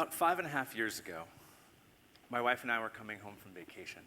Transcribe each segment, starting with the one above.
About 5.5 years ago, my wife and I were coming home from vacation.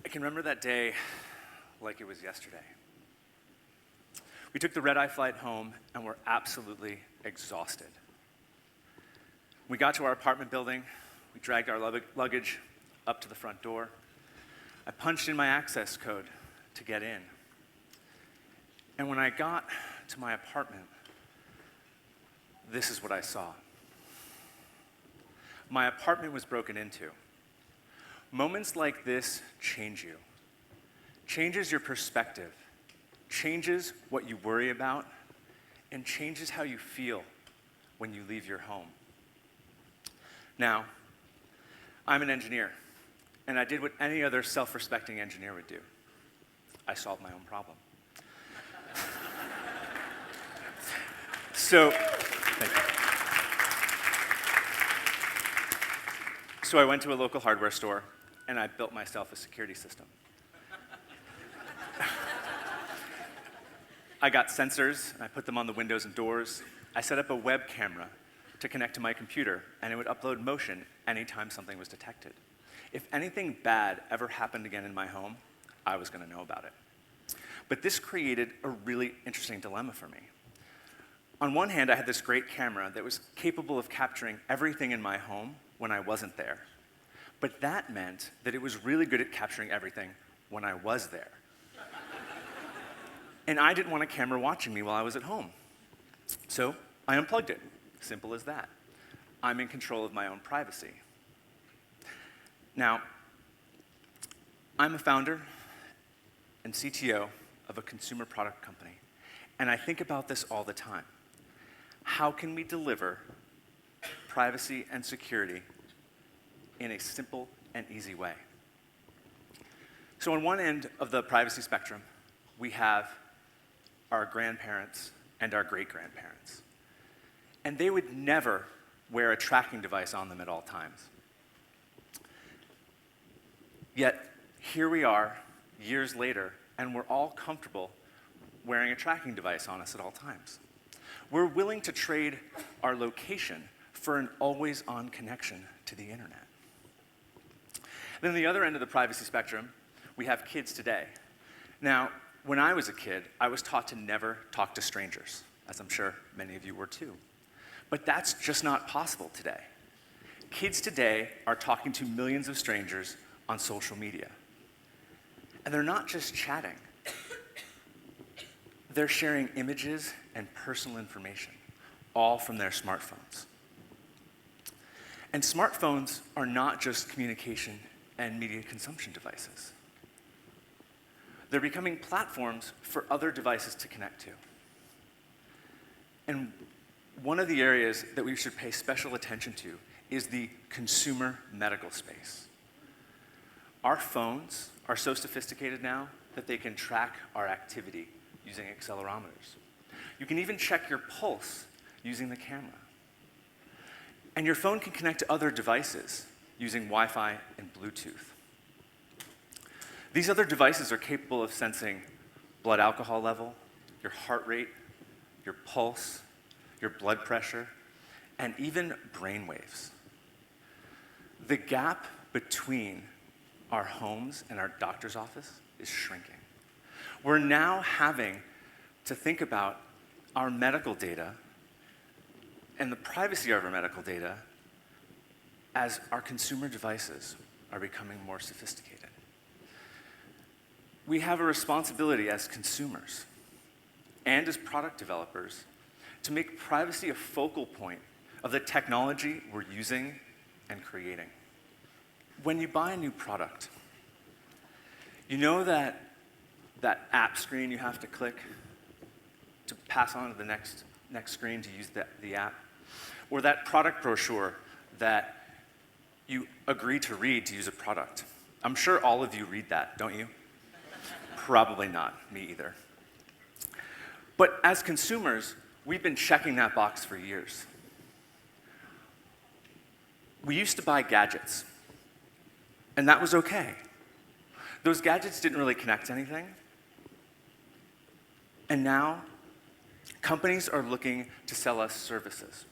I can remember that day like it was yesterday. We took the red-eye flight home and were absolutely exhausted. We got to our apartment building, we dragged our luggage up to the front door. I punched in my access code to get in. And when I got to my apartment, this is what I saw. My apartment was broken into. Moments like this change you. Changes your perspective, changes what you worry about, and changes how you feel when you leave your home. Now, I'm an engineer, and I did what any other self-respecting engineer would do. I solved my own problem. Thank you. So I went to a local hardware store, and I built myself a security system. I got sensors, and I put them on the windows and doors. I set up a web camera to connect to my computer, and it would upload motion anytime something was detected. If anything bad ever happened again in my home, I was going to know about it. But this created a really interesting dilemma for me. On one hand, I had this great camera that was capable of capturing everything in my home when I wasn't there. But that meant that it was really good at capturing everything when I was there. And I didn't want a camera watching me while I was at home. So I unplugged it. Simple as that. I'm in control of my own privacy. Now, I'm a founder and CTO of a consumer product company, and I think about this all the time. How can we deliver privacy and security in a simple and easy way? So on one end of the privacy spectrum, we have our grandparents and our great-grandparents. And they would never wear a tracking device on them at all times. Yet, here we are, years later, and we're all comfortable wearing a tracking device on us at all times. We're willing to trade our location for an always-on connection to the internet. Then the other end of the privacy spectrum, we have kids today. Now, when I was a kid, I was taught to never talk to strangers, as I'm sure many of you were too. But that's just not possible today. Kids today are talking to millions of strangers on social media. And they're not just chatting. They're sharing images and personal information, all from their smartphones. And smartphones are not just communication and media consumption devices. They're becoming platforms for other devices to connect to. And one of the areas that we should pay special attention to is the consumer medical space. Our phones are so sophisticated now that they can track our activity using accelerometers. You can even check your pulse using the camera. And your phone can connect to other devices using Wi-Fi and Bluetooth. These other devices are capable of sensing blood alcohol level, your heart rate, your pulse, your blood pressure, and even brain waves. The gap between our homes and our doctor's office is shrinking. We're now having to think about our medical data and the privacy of our medical data as our consumer devices are becoming more sophisticated. We have a responsibility as consumers and as product developers to make privacy a focal point of the technology we're using and creating. When you buy a new product, you know that app screen you have to click to pass on to the next screen to use the app, or that product brochure that you agree to read to use a product. I'm sure all of you read that, don't you? Probably not, me either. But as consumers, we've been checking that box for years. We used to buy gadgets, and that was okay. Those gadgets didn't really connect to anything. And now, companies are looking to sell us services.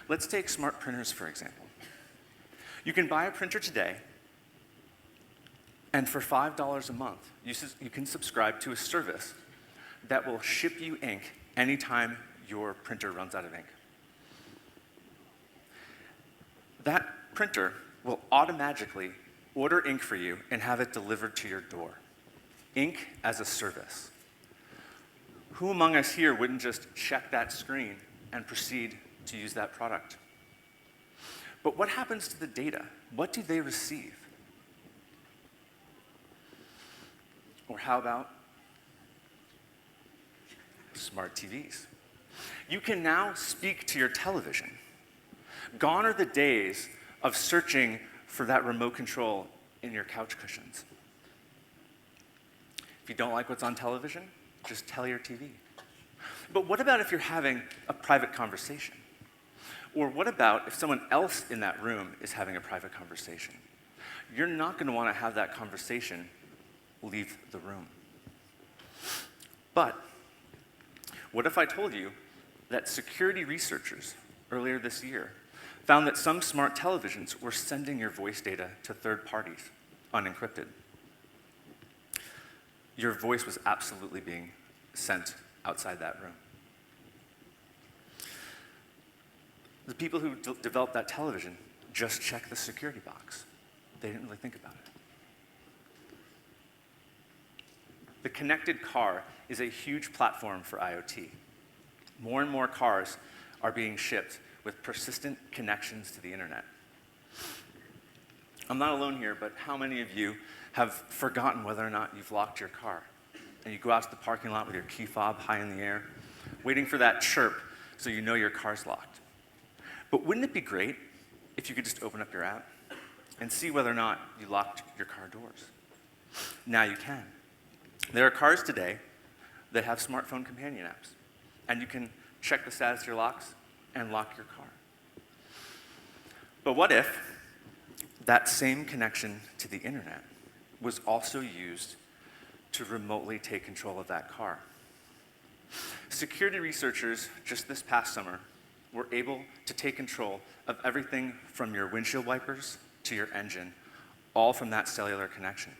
Let's take smart printers, for example. You can buy a printer today, and for $5 a month, you can subscribe to a service that will ship you ink anytime your printer runs out of ink. That printer will automatically order ink for you and have it delivered to your door. Ink as a service. Who among us here wouldn't just check that screen and proceed to use that product? But what happens to the data? What do they receive? Or how about smart TVs? You can now speak to your television. Gone are the days of searching for that remote control in your couch cushions. If you don't like what's on television, just tell your TV. But what about if you're having a private conversation? Or what about if someone else in that room is having a private conversation? You're not going to want to have that conversation leave the room. But what if I told you that security researchers earlier this year found that some smart televisions were sending your voice data to third parties, unencrypted? Your voice was absolutely being sent outside that room. The people who developed that television just checked the security box. They didn't really think about it. The connected car is a huge platform for IoT. More and more cars are being shipped with persistent connections to the internet. I'm not alone here, but how many of you have forgotten whether or not you've locked your car? And you go out to the parking lot with your key fob high in the air, waiting for that chirp so you know your car's locked. But wouldn't it be great if you could just open up your app and see whether or not you locked your car doors? Now you can. There are cars today that have smartphone companion apps, and you can check the status of your locks and lock your car. But what if that same connection to the internet was also used to remotely take control of that car? Security researchers just this past summer were able to take control of everything from your windshield wipers to your engine, all from that cellular connection.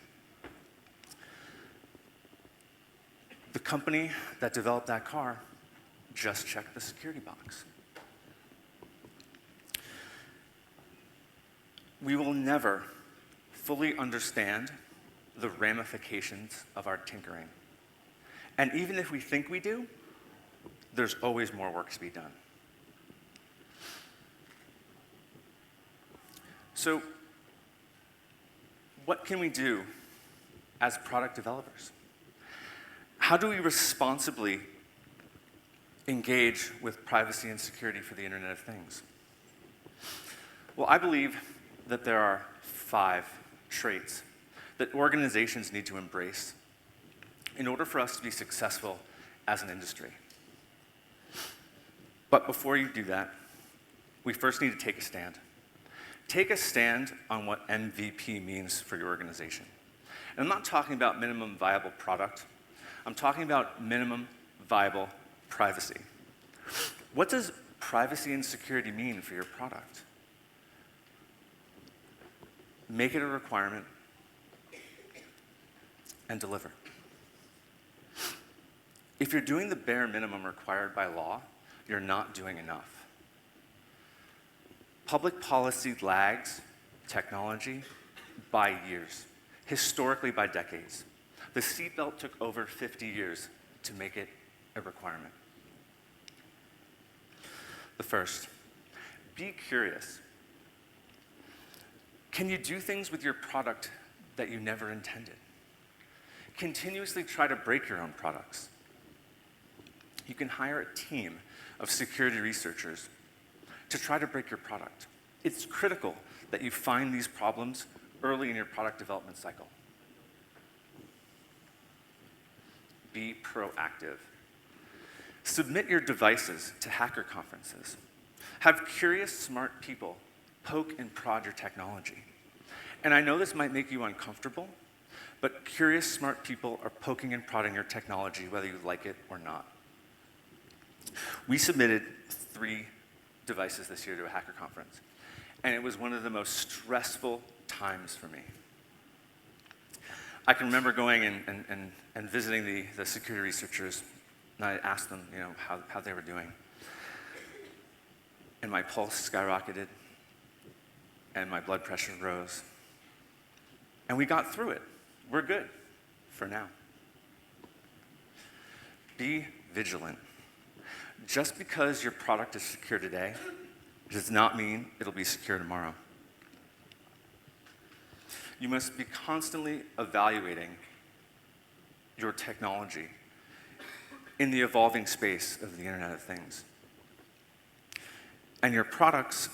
The company that developed that car just checked the security box. We will never fully understand the ramifications of our tinkering. And even if we think we do, there's always more work to be done. So, what can we do as product developers? How do we responsibly engage with privacy and security for the Internet of Things? Well, I believe that there are 5 traits that organizations need to embrace in order for us to be successful as an industry. But before you do that, we first need to take a stand. Take a stand on what MVP means for your organization. And I'm not talking about minimum viable product. I'm talking about minimum viable privacy. What does privacy and security mean for your product? Make it a requirement and deliver. If you're doing the bare minimum required by law, you're not doing enough. Public policy lags technology by years, historically by decades. The seatbelt took over 50 years to make it a requirement. The first, be curious. Can you do things with your product that you never intended? Continuously try to break your own products. You can hire a team of security researchers to try to break your product. It's critical that you find these problems early in your product development cycle. Be proactive. Submit your devices to hacker conferences. Have curious, smart people poke and prod your technology. And I know this might make you uncomfortable, but curious, smart people are poking and prodding your technology whether you like it or not. We submitted 3 devices this year to a hacker conference, and it was one of the most stressful times for me. I can remember going and visiting the security researchers, and I asked them, how they were doing. And my pulse skyrocketed, and my blood pressure rose. And we got through it. We're good for now. Be vigilant. Just because your product is secure today does not mean it'll be secure tomorrow. You must be constantly evaluating your technology in the evolving space of the Internet of Things. And your products,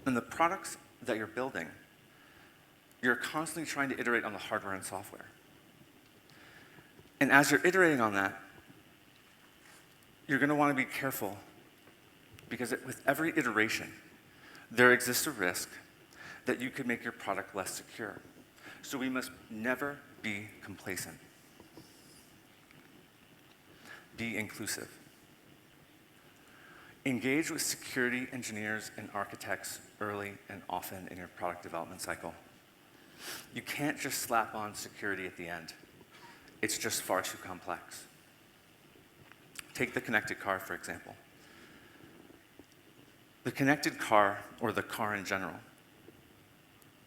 and the products that you're building, you're constantly trying to iterate on the hardware and software. And as you're iterating on that, you're going to want to be careful, because with every iteration, there exists a risk that you could make your product less secure. So we must never be complacent. Be inclusive. Engage with security engineers and architects early and often in your product development cycle. You can't just slap on security at the end. It's just far too complex. Take the connected car, for example. The connected car, or the car in general,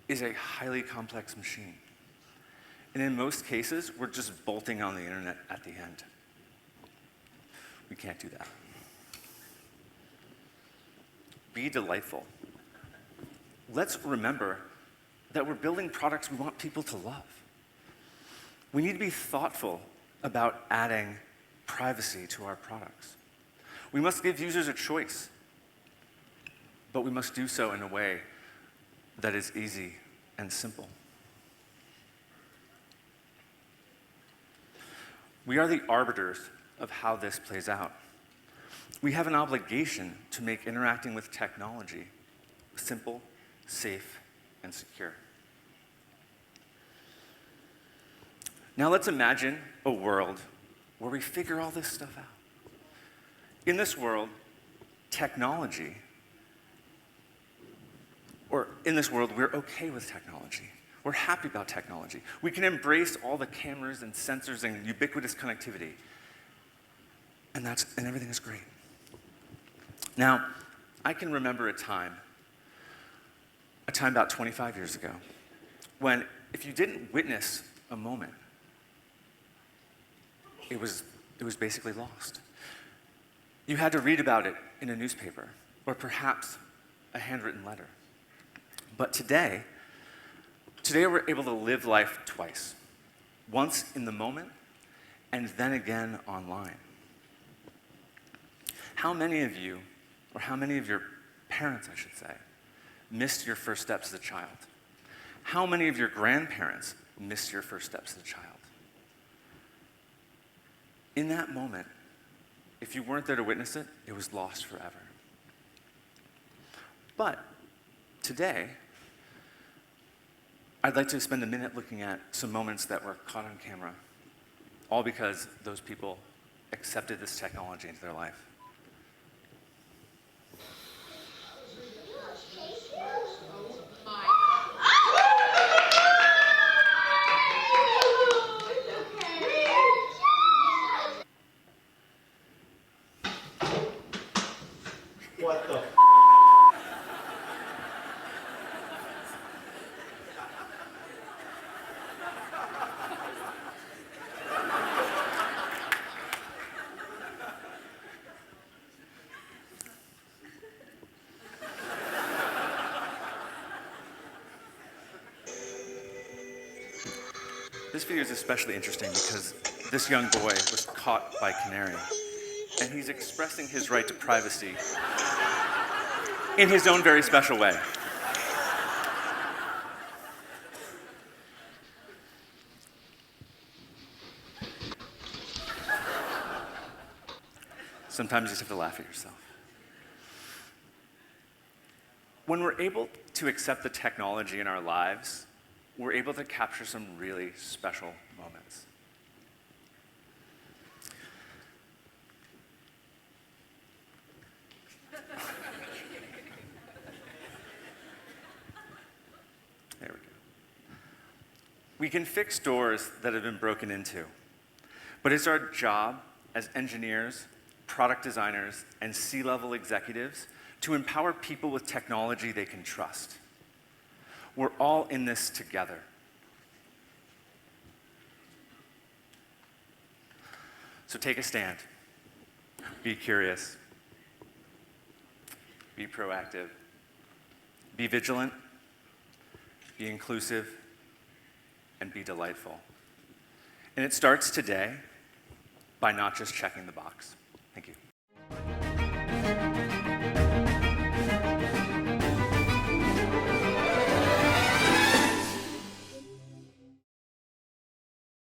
is a highly complex machine. And in most cases, we're just bolting on the internet at the end. We can't do that. Be delightful. Let's remember that we're building products we want people to love. We need to be thoughtful about adding privacy to our products. We must give users a choice, but we must do so in a way that is easy and simple. We are the arbiters of how this plays out. We have an obligation to make interacting with technology simple, safe, and secure. Now let's imagine a world where we figure all this stuff out. In this world, technology, or in this world, we're okay with technology. We're happy about technology. We can embrace all the cameras and sensors and ubiquitous connectivity. And everything is great. Now, I can remember a time about 25 years ago, when if you didn't witness a moment, it was basically lost. You had to read about it in a newspaper, or perhaps a handwritten letter. But today we're able to live life twice. Once in the moment, and then again online. How many of you, or how many of your parents, I should say, missed your first steps as a child? How many of your grandparents missed your first steps as a child? In that moment, if you weren't there to witness it, it was lost forever. But today, I'd like to spend a minute looking at some moments that were caught on camera, all because those people accepted this technology into their life. What the? This video is especially interesting because this young boy was caught by Canary, and he's expressing his right to privacy in his own very special way. Sometimes you just have to laugh at yourself. When we're able to accept the technology in our lives, we're able to capture some really special moments. We can fix doors that have been broken into, but it's our job as engineers, product designers, and C-level executives to empower people with technology they can trust. We're all in this together. So take a stand. Be curious. Be proactive. Be vigilant. Be inclusive. And be delightful. And it starts today by not just checking the box. Thank you.